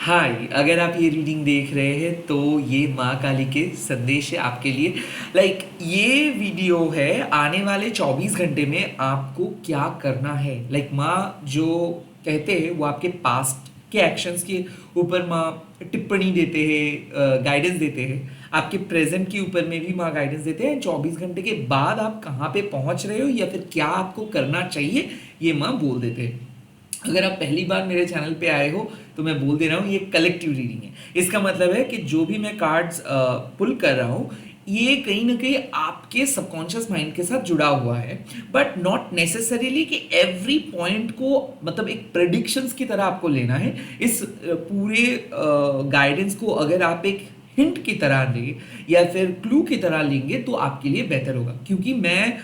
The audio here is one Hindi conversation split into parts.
हाय, अगर आप ये रीडिंग देख रहे हैं तो ये माँ काली के संदेश है आपके लिए। ये वीडियो है आने वाले 24 घंटे में आपको क्या करना है। माँ जो कहते हैं वो आपके पास्ट के एक्शंस के ऊपर माँ टिप्पणी देते हैं, गाइडेंस देते हैं। आपके प्रेजेंट के ऊपर में भी माँ गाइडेंस देते हैं। 24 घंटे के बाद आप कहाँ पे पहुँच रहे हो या फिर क्या आपको करना चाहिए, ये माँ बोल देते हैं। अगर आप पहली बार मेरे चैनल पे आए हो तो मैं बोल दे रहा हूँ, ये कलेक्टिव रीडिंग है। इसका मतलब है कि जो भी मैं कार्ड्स पुल कर रहा हूँ ये कहीं ना कहीं आपके सबकॉन्शियस माइंड के साथ जुड़ा हुआ है, बट नॉट नेसेसरीली कि एवरी पॉइंट को मतलब एक प्रेडिक्शंस की तरह आपको लेना है। इस पूरे गाइडेंस को अगर आप एक हिंट की तरह लें या फिर क्लू की तरह लेंगे तो आपके लिए बेहतर होगा, क्योंकि मैं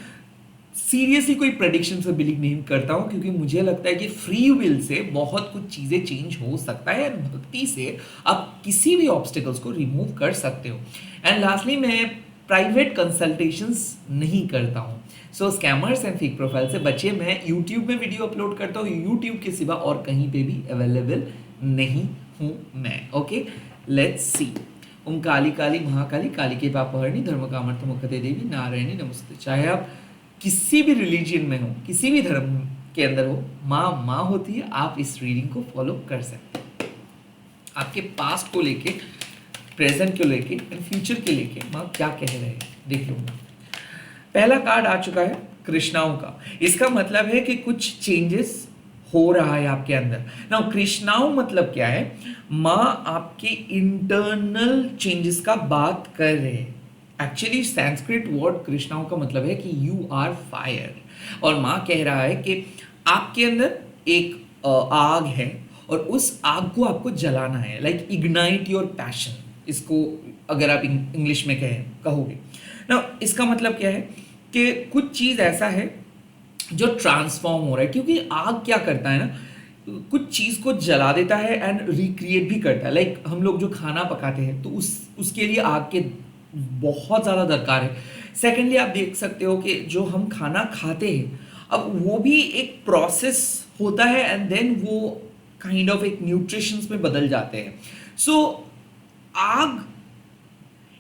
सीरियसली कोई प्रेडिक्शन से बिलीव नहीं करता हूँ, क्योंकि मुझे लगता है कि फ्री विल से बहुत कुछ चीज़ें चेंज हो सकता है, एंड भक्ति से आप किसी भी ऑब्स्टिकल्स को रिमूव कर सकते हो। एंड लास्टली, मैं प्राइवेट कंसल्टेशंस नहीं करता हूँ। सो स्कैमर्स एंड फेक प्रोफाइल से बचिए। मैं यूट्यूब में वीडियो अपलोड करता हूँ, यूट्यूब के सिवा और कहीं पे भी अवेलेबल नहीं हूँ मैं। Okay, let's see. ओम काली काली महाकाली, काली के पापहरणी, धर्म कामर्थ मुखते देवी, नारायणी नमस्ते। चाहे आप किसी भी रिलीजन में हो, किसी भी धर्म के अंदर हो, माँ माँ होती है। आप इस रीडिंग को फॉलो कर सकते हैं। आपके पास्ट को लेके, प्रेजेंट को लेके एंड फ्यूचर के लेके माँ क्या कह रहे हैं, देख लूंगा। पहला कार्ड आ चुका है कृष्णाओं का। इसका मतलब है कि कुछ चेंजेस हो रहा है आपके अंदर। नाउ कृष्णाओं मतलब क्या है? माँ आपके इंटरनल चेंजेस का बात कर रहे हैं। एक्चुअली संस्कृत वर्ड कृष्णाओं का मतलब है कि यू आर फायर, और माँ कह रहा है कि आपके अंदर एक आग है और उस आग को आपको जलाना है। इग्नाइट योर पैशन, इसको अगर आप इंग्लिश में कहोगे ना। इसका मतलब क्या है कि कुछ चीज़ ऐसा है जो ट्रांसफॉर्म हो रहा है, क्योंकि आग क्या करता है ना, कुछ चीज़ को जला देता है एंड रिक्रिएट भी करता है। हम लोग जो खाना पकाते हैं तो उसके लिए आग के बहुत ज़्यादा दरकार है। सेकेंडली, आप देख सकते हो कि जो हम खाना खाते हैं अब वो भी एक प्रोसेस होता है एंड देन वो काइंड ऑफ एक न्यूट्रिशंस में बदल जाते हैं। सो आग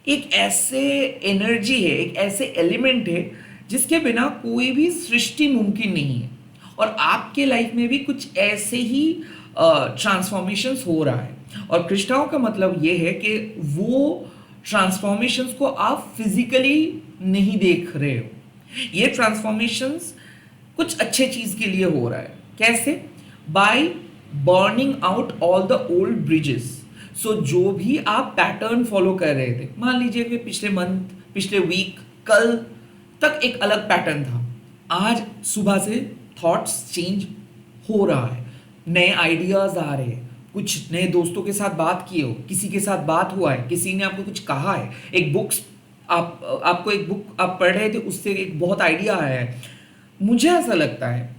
एक ऐसे एनर्जी है, एक ऐसे एलिमेंट है जिसके बिना कोई भी सृष्टि मुमकिन नहीं है। और आपके लाइफ में भी कुछ ऐसे ही ट्रांसफॉर्मेशंस हो रहा है। और कृष्णाओं का मतलब ये है कि वो ट्रांसफॉर्मेशंस को आप फिजिकली नहीं देख रहे हो। ये ट्रांसफॉर्मेशंस कुछ अच्छे चीज के लिए हो रहा है। कैसे? By burning out all the old bridges. So जो भी आप पैटर्न फॉलो कर रहे थे, मान लीजिए कि पिछले मंथ, पिछले वीक, कल तक एक अलग पैटर्न था, आज सुबह से थॉट्स चेंज हो रहा है, नए आइडियाज आ रहे हैं, कुछ नए दोस्तों के साथ बात किए हो, किसी के साथ बात हुआ है, किसी ने आपको कुछ कहा है, एक बुक्स आपको एक बुक आप पढ़ रहे थे, उससे एक बहुत आइडिया आया है। मुझे ऐसा लगता है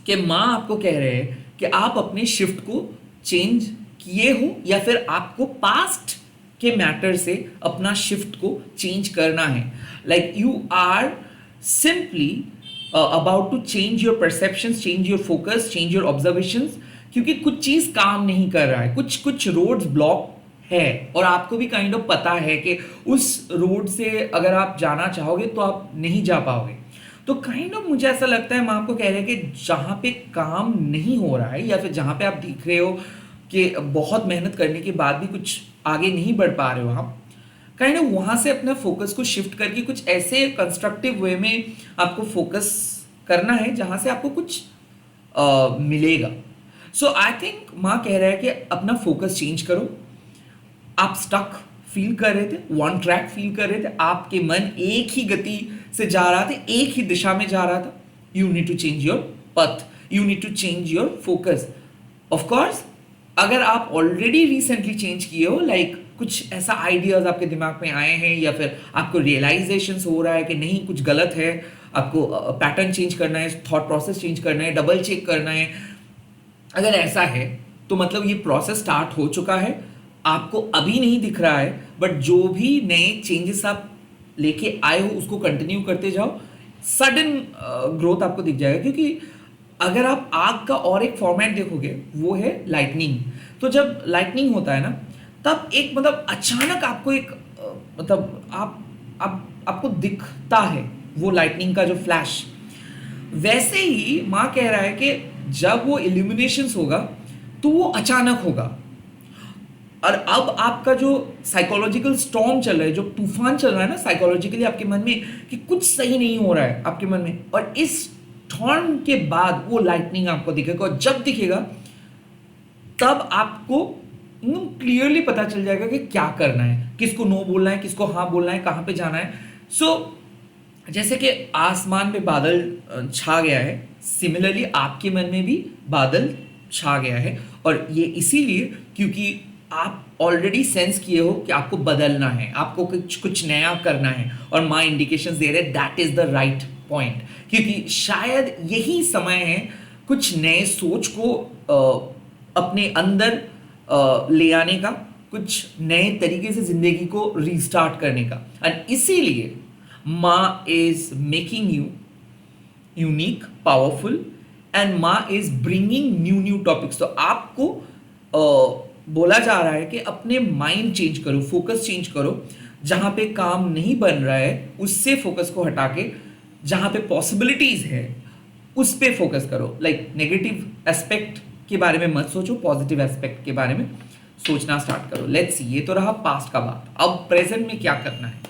कि माँ आपको कह रहे हैं कि आप अपने शिफ्ट को चेंज किए हो, या फिर आपको पास्ट के मैटर से अपना शिफ्ट को चेंज करना है। You are simply about to change your perceptions, change your focus, change your observations, क्योंकि कुछ चीज काम नहीं कर रहा है, कुछ रोड्स ब्लॉक है, और आपको भी काइंड ऑफ पता है कि उस रोड से अगर आप जाना चाहोगे तो आप नहीं जा पाओगे। तो काइंड ऑफ मुझे ऐसा लगता है, मैं आपको कह रहे हैं कि जहाँ पे काम नहीं हो रहा है, या फिर जहाँ पे आप देख रहे हो कि बहुत मेहनत करने के बाद भी कुछ आगे नहीं बढ़ पा रहे हो आप, काइंड ऑफ वहाँ से अपना फोकस को शिफ्ट करके कुछ ऐसे कंस्ट्रक्टिव वे में आपको फोकस करना है जहाँ से आपको कुछ मिलेगा। सो आई थिंक माँ कह रहा है कि अपना फोकस चेंज करो। आप स्टक फील कर रहे थे, वन ट्रैक फील कर रहे थे, आपके मन एक ही गति से जा रहा था, एक ही दिशा में जा रहा था। You need to change your path, you need to change your focus. Of course, अगर आप ऑलरेडी रिसेंटली चेंज किए हो, कुछ ऐसा आइडियाज आपके दिमाग में आए हैं, या फिर आपको रियलाइजेशन हो रहा है कि नहीं कुछ गलत है, आपको पैटर्न चेंज करना है, थॉट प्रोसेस चेंज करना है, डबल चेक करना है, अगर ऐसा है तो मतलब ये प्रोसेस स्टार्ट हो चुका है। आपको अभी नहीं दिख रहा है, बट जो भी नए चेंजेस आप लेके आए हो उसको कंटिन्यू करते जाओ, सडन ग्रोथ आपको दिख जाएगा। क्योंकि अगर आप आग का और एक फॉर्मेट देखोगे, वो है लाइटनिंग। तो जब लाइटनिंग होता है ना, तब एक मतलब अचानक आपको एक मतलब आपको दिखता है वो लाइटनिंग का जो फ्लैश। वैसे ही माँ कह रहा है कि जब वो इल्यूमिनेशंस होगा तो वो अचानक होगा। और अब आपका जो साइकोलॉजिकल स्टॉर्म चल रहा है, जो तूफान चल रहा है ना साइकोलॉजिकली आपके मन में, कि कुछ सही नहीं हो रहा है आपके मन में, और इस स्टॉर्म के बाद वो लाइटनिंग आपको दिखेगा। और जब दिखेगा तब आपको क्लियरली पता चल जाएगा कि क्या करना है, किसको नो बोलना है, किसको हाँ बोलना है, कहाँ पे जाना है। जैसे कि आसमान में बादल छा गया है, सिमिलरली आपके मन में भी बादल छा गया है। और ये इसीलिए क्योंकि आप ऑलरेडी सेंस किए हो कि आपको बदलना है, आपको कुछ नया करना है, और माँ इंडिकेशंस दे रहे that is the right point, क्योंकि शायद यही समय है कुछ नए सोच को अपने अंदर ले आने का, कुछ नए तरीके से जिंदगी को रीस्टार्ट करने का। एंड इसीलिए माँ is making you unique, powerful, and माँ इज ब्रिंगिंग न्यू टॉपिक्स। तो आपको बोला जा रहा है कि अपने माइंड चेंज करो, फोकस चेंज करो। जहां पे काम नहीं बन रहा है उससे फोकस को हटा के जहां पे पॉसिबिलिटीज है उस पे फोकस करो। लाइक नेगेटिव एस्पेक्ट के बारे में मत सोचो, पॉजिटिव एस्पेक्ट के बारे में सोचना स्टार्ट करो। लेट्स सी, ये तो रहा पास्ट का बात। अब प्रेजेंट में क्या करना है?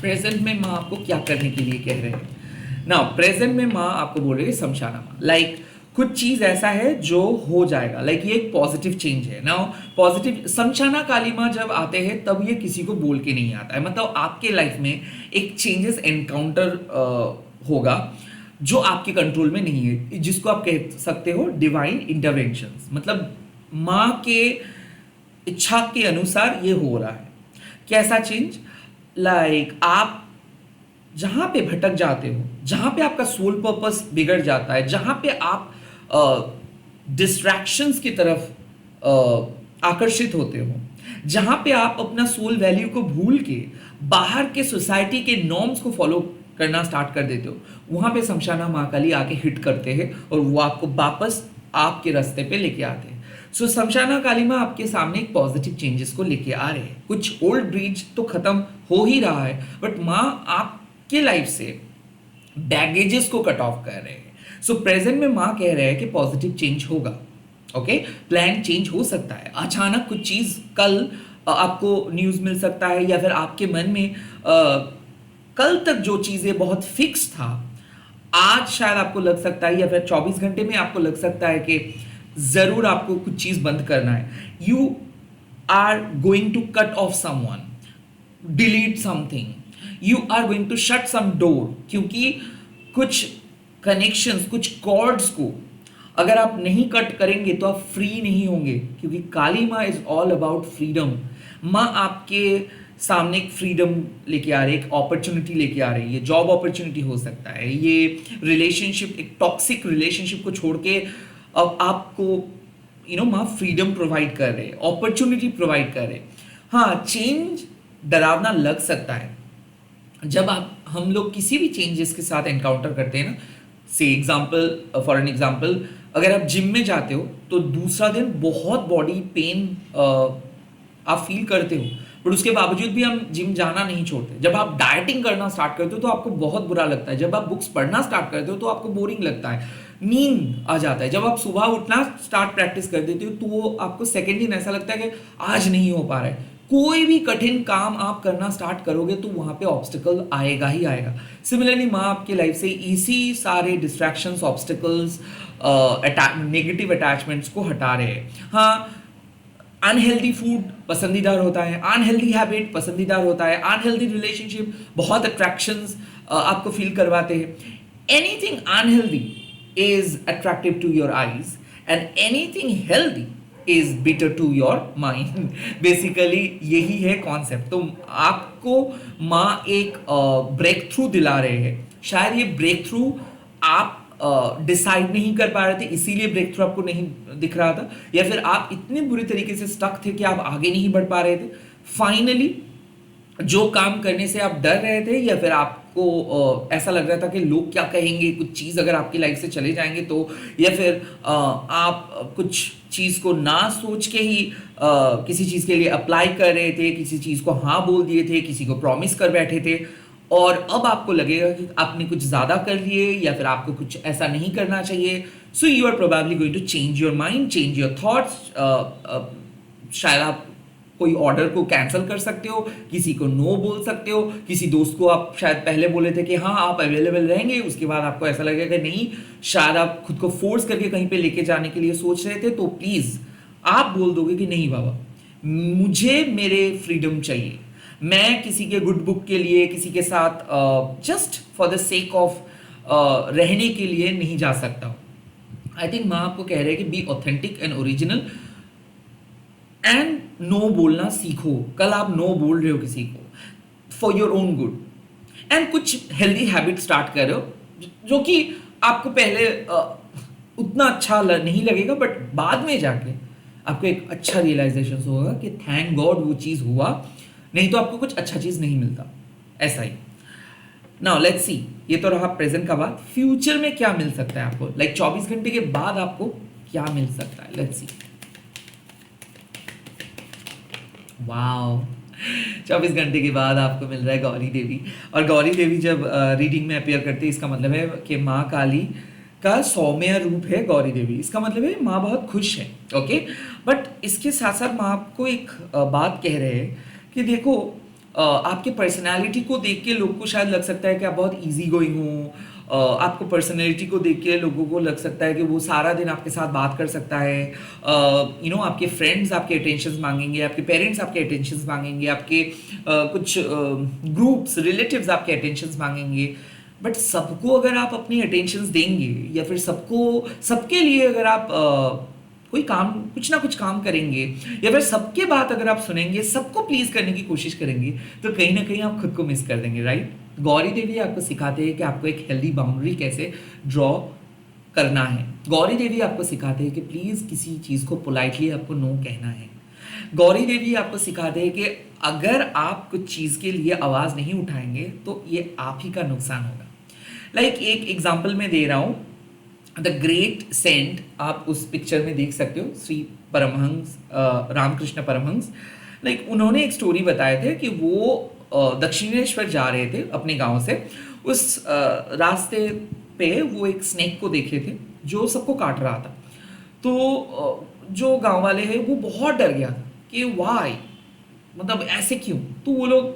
प्रेजेंट में माँ आपको क्या करने के लिए कह रहे हैं ना? प्रेजेंट में माँ आपको बोल रही है समझाना माँ, लाइक कुछ चीज ऐसा है जो हो जाएगा, लाइक ये एक पॉजिटिव चेंज है ना। पॉजिटिव समझाना काली माँ जब आते हैं तब ये किसी को बोल के नहीं आता है, मतलब आपके लाइफ में एक चेंजेस एनकाउंटर होगा जो आपके कंट्रोल में नहीं है, जिसको आप कह सकते हो डिवाइन इंटरवेंशंस। मतलब माँ के इच्छा के अनुसार ये हो रहा है। कैसा चेंज? लाइक आप जहां पे भटक जाते हो, जहां पे आपका सोल पर्पस बिगड़ जाता है, जहां पे आप डिस्ट्रैक्शंस की तरफ आकर्षित होते हो, जहां पे आप अपना सोल वैल्यू को भूल के बाहर के सोसाइटी के नॉर्म्स को फॉलो करना स्टार्ट कर देते हो, वहां पे शमशाना माँ काली आके हिट करते हैं और वो आपको वापस आपके रास्ते पे लेके आते हैं। सो शमशाना काली माँ आपके सामने एक पॉजिटिव चेंजेस को लेके आ रहे हैं। कुछ ओल्ड ब्रिज तो खत्म हो ही रहा है, बट माँ आपके लाइफ से बैगेजेस को कट ऑफ कर रहे हैं। सो प्रेजेंट में माँ कह रहे हैं कि पॉजिटिव चेंज होगा। ओके, प्लान चेंज हो सकता है, अचानक कुछ चीज कल आपको न्यूज मिल सकता है, या फिर आपके मन में कल तक जो चीजें बहुत फिक्स था आज शायद आपको लग सकता है, या फिर 24 घंटे में आपको लग सकता है कि जरूर आपको कुछ चीज बंद करना है। You are going to cut off someone, delete something, you are going to shut some door, क्योंकि कुछ कनेक्शंस, कुछ कॉर्ड्स को अगर आप नहीं कट करेंगे तो आप फ्री नहीं होंगे, क्योंकि काली माँ इज ऑल अबाउट फ्रीडम। माँ आपके सामने एक फ्रीडम लेके आ रही है, एक अपॉर्चुनिटी लेके आ रही है। ये जॉब अपॉर्चुनिटी हो सकता है, ये रिलेशनशिप, एक टॉक्सिक रिलेशनशिप को छोड़ के अब आपको माँ फ्रीडम प्रोवाइड कर रहे हैं, अपॉर्चुनिटी प्रोवाइड कर रहे हैं। हाँ, चेंज डरावना लग सकता है जब हम लोग किसी भी चेंजेस के साथ एनकाउंटर करते हैं ना। फॉर एन एग्जाम्पल, अगर आप जिम में जाते हो तो दूसरा दिन बहुत बॉडी पेन आप फील करते हो, बट उसके बावजूद भी हम जिम जाना नहीं छोड़ते। जब आप डाइटिंग करना स्टार्ट करते हो तो आपको बहुत बुरा लगता है, जब आप बुक्स पढ़ना स्टार्ट करते हो तो आपको बोरिंग लगता है, नींद आ जाता है। जब आप सुबह उठना स्टार्ट प्रैक्टिस कर देते हो तो वो आपको सेकेंड दिन ऐसा लगता है कि आज नहीं हो पा रहा है। कोई भी कठिन काम आप करना स्टार्ट करोगे तो वहां पे ऑब्स्टिकल आएगा ही आएगा। सिमिलरली माँ आपके लाइफ से इसी सारे डिस्ट्रैक्शंस, ऑब्स्टिकल्स, नेगेटिव अटैचमेंट्स को हटा रहे हैं। हाँ, अनहेल्दी फूड पसंदीदार होता है, अनहेल्दी हैबिट पसंदीदार होता है, अनहेल्दी रिलेशनशिप बहुत अट्रैक्शंस आपको फील करवाते हैं। Anything unhealthy is attractive to your eyes and anything healthy is bitter to your mind. Basically यही है कॉन्सेप्ट। तो आपको माँ एक ब्रेक थ्रू दिला रहे हैं। शायद ये ब्रेक थ्रू आप डिसाइड नहीं कर पा रहे थे, इसीलिए ब्रेक थ्रू आपको नहीं दिख रहा था, या फिर आप इतने बुरी तरीके से स्टक थे कि आप आगे नहीं बढ़ पा रहे थे। फाइनली जो काम करने से आप डर रहे थे, या फिर आपको ऐसा लग रहा था कि लोग क्या कहेंगे, कुछ चीज़ अगर आपकी लाइफ से चले जाएंगे तो, या फिर आप कुछ चीज़ को ना सोच के ही किसी चीज़ के लिए अप्लाई कर रहे थे, किसी चीज़ को हाँ बोल दिए थे, किसी को प्रॉमिस कर बैठे थे, और अब आपको लगेगा कि आपने कुछ ज़्यादा कर लिए या फिर आपको कुछ ऐसा नहीं करना चाहिए। So you are probably going to change your mind, change your thoughts. शायद आप कोई ऑर्डर को कैंसिल कर सकते हो, किसी को नो बोल सकते हो, किसी दोस्त को आप शायद पहले बोले थे कि हाँ आप अवेलेबल रहेंगे, उसके बाद आपको ऐसा लगेगा कि नहीं, शायद आप खुद को फोर्स करके कहीं पे लेके जाने के लिए सोच रहे थे, तो प्लीज़ आप बोल दोगे कि नहीं बाबा, मुझे मेरे फ्रीडम चाहिए, मैं किसी के गुड बुक के लिए, किसी के साथ just for the sake of रहने के लिए नहीं जा सकता हूँ। आई थिंक माँ आपको कह रहे हैं कि be authentic and original and no बोलना सीखो। कल आप नो बोल रहे हो किसी को for your own good, and कुछ हेल्दी हैबिट स्टार्ट कर रहे हो जो कि आपको पहले उतना अच्छा नहीं लगेगा, बट बाद में जाके आपको एक अच्छा रियलाइजेशन होगा कि थैंक गॉड वो चीज़ हुआ, नहीं तो आपको कुछ अच्छा चीज़ नहीं मिलता। ऐसा ही। नाउ लेट्स सी, ये तो रहा प्रेजेंट का बात। फ्यूचर में क्या मिल सकता है आपको, लाइक 24 घंटे के बाद आपको क्या मिल सकता है। Let's see. वाओ, 24 घंटे के बाद आपको मिल रहा है गौरी देवी। और गौरी देवी जब रीडिंग में अपेयर करती है, इसका मतलब है कि माँ काली का सौम्य रूप है गौरी देवी। इसका मतलब है माँ बहुत खुश है। ओके, बट इसके साथ साथ माँ आपको एक बात कह रहे हैं कि देखो, आपके पर्सनालिटी को देख के लोग को शायद लग सकता है कि आप बहुत इजी गोइंग हो। आपको पर्सनैलिटी को देख के लोगों को लग सकता है कि वो सारा दिन आपके साथ बात कर सकता है। आपके फ्रेंड्स आपके अटेंशन मांगेंगे, आपके पेरेंट्स आपके अटेंशन मांगेंगे, आपके कुछ ग्रुप्स रिलेटिव्स आपके अटेंशन मांगेंगे। बट सबको अगर आप अपनी अटेंशन देंगे, या फिर सबके लिए अगर आप कोई काम, कुछ ना कुछ काम करेंगे, या फिर सबके बात अगर आप सुनेंगे, सबको प्लीज करने की कोशिश करेंगे, तो कहीं ना कहीं आप खुद को मिस कर देंगे, राइट। गौरी देवी आपको सिखाते हैं कि आपको एक हेल्दी बाउंड्री कैसे ड्रॉ करना है। गौरी देवी आपको सिखाते हैं कि प्लीज किसी चीज को पोलाइटली आपको नो कहना है। गौरी देवी आपको सिखाते हैं कि अगर आप कुछ चीज के लिए आवाज नहीं उठाएंगे तो ये आप ही का नुकसान होगा। लाइक एक एग्जाम्पल मैं दे रहा हूं, द ग्रेट सेंट, आप उस पिक्चर में देख सकते हो, श्री परमहंस रामकृष्ण परमहंस। लाइक उन्होंने एक स्टोरी बताए थे कि वो दक्षिणेश्वर जा रहे थे अपने गांव से। उस रास्ते पे वो एक स्नेक को देखे थे जो सबको काट रहा था। तो जो गांव वाले हैं वो बहुत डर गया था कि वाई, मतलब ऐसे क्यों। तो वो लोग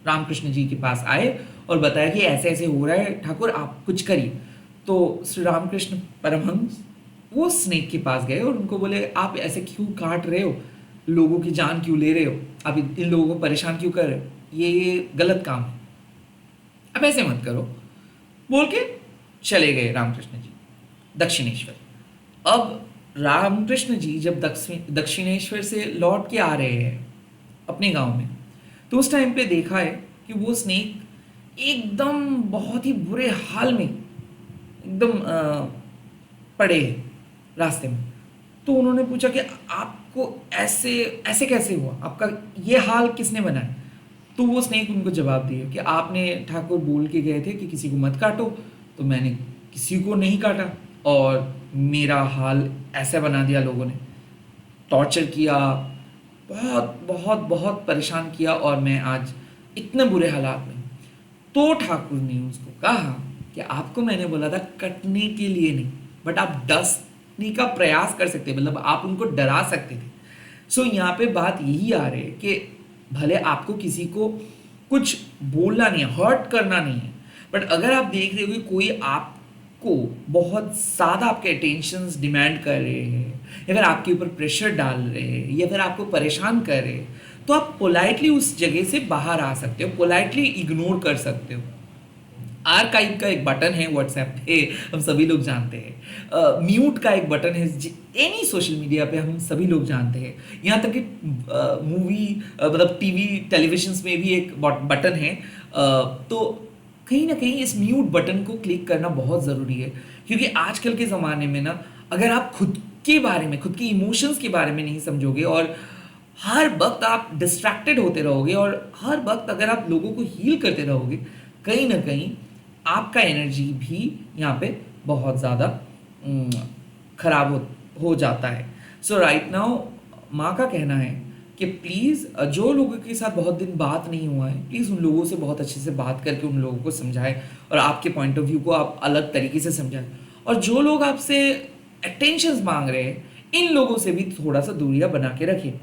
रामकृष्ण जी के पास आए और बताया कि ऐसे ऐसे हो रहा है ठाकुर, आप कुछ करिए। तो श्री रामकृष्ण परमहंस वो स्नेक के पास गए और उनको बोले, आप ऐसे क्यों काट रहे हो, लोगों की जान क्यों ले रहे हो, आप इन लोगों को परेशान क्यों कर रहे हो, ये गलत काम है, अब ऐसे मत करो, बोल के चले गए रामकृष्ण जी दक्षिणेश्वर। अब रामकृष्ण जी जब दक्षिणेश्वर से लौट के आ रहे हैं अपने गांव में, तो उस टाइम पे देखा है कि वो स्नेक एकदम बहुत ही बुरे हाल में एकदम पड़े रास्ते में। तो उन्होंने पूछा कि आपको ऐसे ऐसे कैसे हुआ, आपका ये हाल किसने बनाया। तो वो स्नेक उनको जवाब दिए कि आपने ठाकुर बोल के गए थे कि किसी को मत काटो, तो मैंने किसी को नहीं काटा और मेरा हाल ऐसा बना दिया, लोगों ने टॉर्चर किया, बहुत बहुत बहुत परेशान किया, और मैं आज इतने बुरे हालात में। तो ठाकुर ने उसको कहा कि आपको मैंने बोला था कटने के लिए नहीं, बट आप डसने का प्रयास कर सकते, मतलब आप उनको डरा सकते थे। सो यहाँ पे बात यही आ रही है कि भले आपको किसी को कुछ बोलना नहीं है, हर्ट करना नहीं है, बट अगर आप देख रहे हो कि कोई आपको बहुत ज़्यादा आपके अटेंशंस डिमांड कर रहे हैं, या फिर आपके ऊपर प्रेशर डाल रहे हैं, या फिर आपको परेशान कर रहे हैं, तो आप पोलाइटली उस जगह से बाहर आ सकते हो, पोलाइटली इग्नोर कर सकते हो। आर्काइव का एक बटन है व्हाट्सएप पे, हम सभी लोग जानते हैं। म्यूट का एक बटन है एनी सोशल मीडिया पे, हम सभी लोग जानते हैं। यहाँ तक कि मूवी मतलब टीवी टेलीविजन में भी एक बटन है। तो कहीं ना कहीं इस म्यूट बटन को क्लिक करना बहुत ज़रूरी है, क्योंकि आजकल के ज़माने में ना, अगर आप खुद के बारे में, खुद के इमोशंस के बारे में नहीं समझोगे और हर वक्त आप डिस्ट्रैक्टेड होते रहोगे और हर वक्त अगर आप लोगों को हील करते रहोगे, कहीं ना कहीं आपका एनर्जी भी यहाँ पे बहुत ज़्यादा खराब हो जाता है। सो राइट नाउ माँ का कहना है कि प्लीज़ जो लोगों के साथ बहुत दिन बात नहीं हुआ है, प्लीज़ उन लोगों से बहुत अच्छे से बात करके उन लोगों को समझाएं और आपके पॉइंट ऑफ व्यू को आप अलग तरीके से समझाएं। और जो लोग आपसे अटेंशन मांग रहे हैं, इन लोगों से भी थोड़ा सा दूरियां बना के रखिए।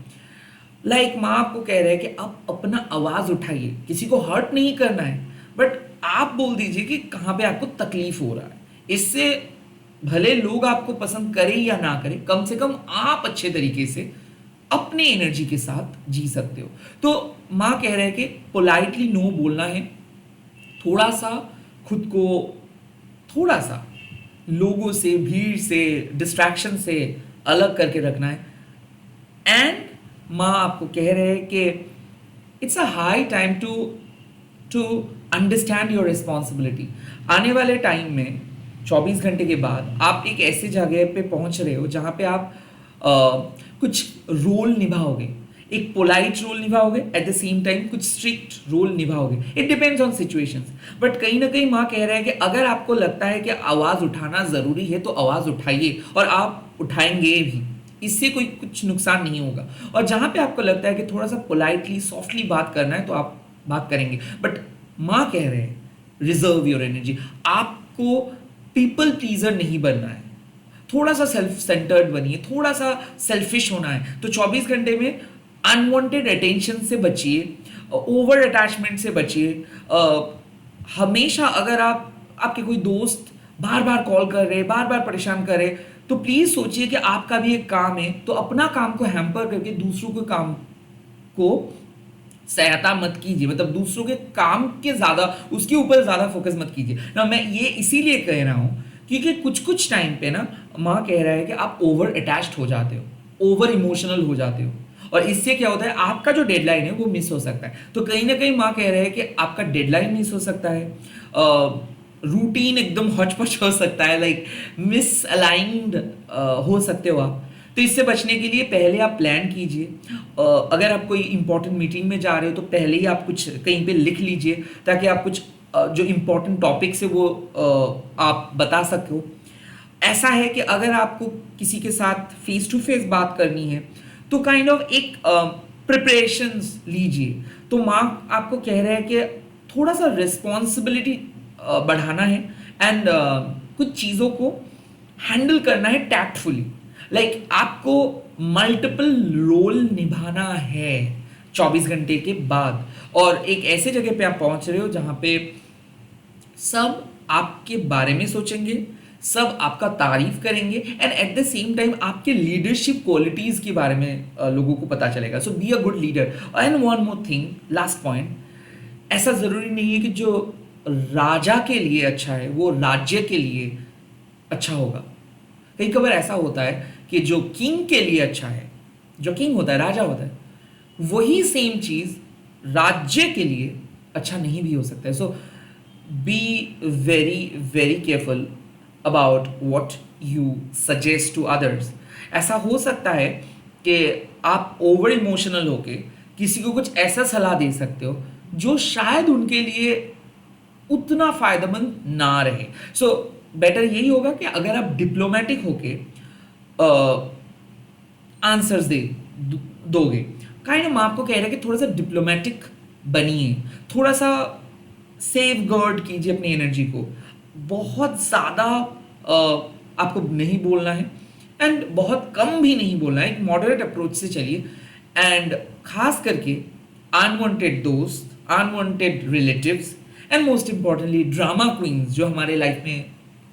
लाइक माँ आपको कह रहे हैं कि आप अपना आवाज़ उठाइए, किसी को हर्ट नहीं करना है, बट आप बोल दीजिए कि कहाँ पे आपको तकलीफ हो रहा है। इससे भले लोग आपको पसंद करें या ना करें, कम से कम आप अच्छे तरीके से अपने एनर्जी के साथ जी सकते हो। तो माँ कह रहे हैं कि पोलाइटली नो बोलना है, थोड़ा सा खुद को थोड़ा सा लोगों से, भीड़ से, डिस्ट्रैक्शन से अलग करके रखना है। एंड माँ आपको कह रहे हैं कि it's a high time to understand your responsibility. आने वाले टाइम में 24 घंटे के बाद आप एक ऐसी जगह पे पहुंच रहे हो जहाँ पे आप कुछ रोल निभाओगे, एक पोलाइट रोल निभाओगे, एट द सेम टाइम कुछ स्ट्रिक्ट रोल निभाओगे। It depends on situations, but कहीं ना कहीं माँ कह रहे हैं कि अगर आपको लगता है कि आवाज़ उठाना ज़रूरी है तो आवाज़ उठाइए, और आप उठाएंगे भी, इससे कोई कुछ नुकसान नहीं होगा। और जहाँ पे आपको लगता है कि थोड़ा सा पोलाइटली, सॉफ्टली बात करना है तो आप बात करेंगे, बट माँ कह रहे हैं रिजर्व योर एनर्जी। आपको पीपल प्लीजर नहीं बनना है, थोड़ा सा सेल्फ सेंटर्ड बनिए, थोड़ा सा सेल्फिश होना है। तो 24 घंटे में अनवांटेड अटेंशन से बचिए, ओवर अटैचमेंट से बचिए। हमेशा अगर आपके कोई दोस्त बार बार कॉल कर रहे, बार बार परेशान कर रहे, तो प्लीज सोचिए कि आपका भी एक काम है, तो अपना काम को हैम्पर करके दूसरों के काम को सहायता मत कीजिए। मतलब दूसरों के काम के ज्यादा, उसके ऊपर ज्यादा फोकस मत कीजिए ना। मैं ये इसीलिए कह रहा हूं क्योंकि कुछ टाइम पे ना माँ कह रहा है कि आप ओवर अटैच्ड हो जाते हो, ओवर इमोशनल हो जाते हो, और इससे क्या होता है, आपका जो डेडलाइन है वो मिस हो सकता है। तो कहीं ना कहीं माँ कह रहे हैं कि आपका डेडलाइन मिस हो सकता है, रूटीन एकदम हचपच हो सकता है, लाइक मिस अलाइंड हो सकते हो आप। तो इससे बचने के लिए पहले आप प्लान कीजिए। अगर आप कोई इंपॉर्टेंट मीटिंग में जा रहे हो तो पहले ही आप कुछ कहीं पे लिख लीजिए, ताकि आप कुछ जो इंपॉर्टेंट टॉपिक्स है वो आप बता सको। ऐसा है कि अगर आपको किसी के साथ फेस टू फेस बात करनी है तो काइंड ऑफ एक प्रिपरेशंस लीजिए। तो माँ आपको कह रहे हैं कि थोड़ा सा रिस्पॉन्सिबिलिटी बढ़ाना है, एंड कुछ चीज़ों को हैंडल करना है टैक्टफुली। लाइक आपको मल्टीपल रोल निभाना है 24 घंटे के बाद, और एक ऐसे जगह पे आप पहुंच रहे हो जहां पे सब आपके बारे में सोचेंगे, सब आपका तारीफ करेंगे, and at the same time आपके लीडरशिप क्वालिटीज के बारे में लोगों को पता चलेगा। So be a good leader. And one more thing, last point, ऐसा जरूरी नहीं है कि जो राजा के लिए अच्छा है वो राज्य के लिए अच्छा होगा। कई कबार ऐसा होता है कि जो किंग के लिए अच्छा है, जो किंग होता है, राजा होता है, वही सेम चीज राज्य के लिए अच्छा नहीं भी हो सकता है। So be very very careful about what you suggest to others. ऐसा हो सकता है कि आप ओवर इमोशनल होके किसी को कुछ ऐसा सलाह दे सकते हो जो शायद उनके लिए उतना फायदेमंद ना रहे। सो बेटर यही होगा कि अगर आप डिप्लोमेटिक होके आंसर्स दोगे। काइंड ऑफ आपको कह रहा है कि थोड़ा सा डिप्लोमेटिक बनिए, थोड़ा सा सेफ गार्ड कीजिए अपनी एनर्जी को। बहुत ज़्यादा आपको नहीं बोलना है, एंड बहुत कम भी नहीं बोलना है, एक मॉडरेट अप्रोच से चलिए। एंड खास करके अनवांटेड दोस्त, unwanted relatives, and most importantly drama queens जो हमारे लाइफ में,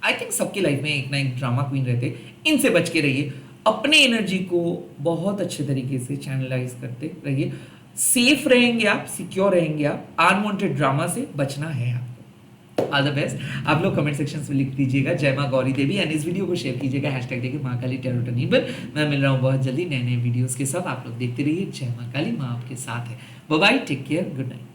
आई थिंक सबकी लाइफ में एक ना एक ड्रामा क्वीन रहते, इनसे बच के रहिए। अपने एनर्जी को बहुत अच्छे तरीके से चैनलाइज करते रहिए। सेफ रहेंगे आप, सिक्योर रहेंगे आप, अनवांटेड ड्रामा से बचना है आपको। All the best. आप लोग कमेंट सेक्शन में लिख दीजिएगा जय माँ गौरी देवी, एंड इस वीडियो को शेयर कीजिएगा हैशटैग देके माँ काली टैरो टर्निबल। मैं मिल रहा हूँ बहुत जल्दी नए नए वीडियोस के साथ। आप लोग देखते रहिए। जय माँ काली, माँ आपके साथ है। Bye bye, take care, good night.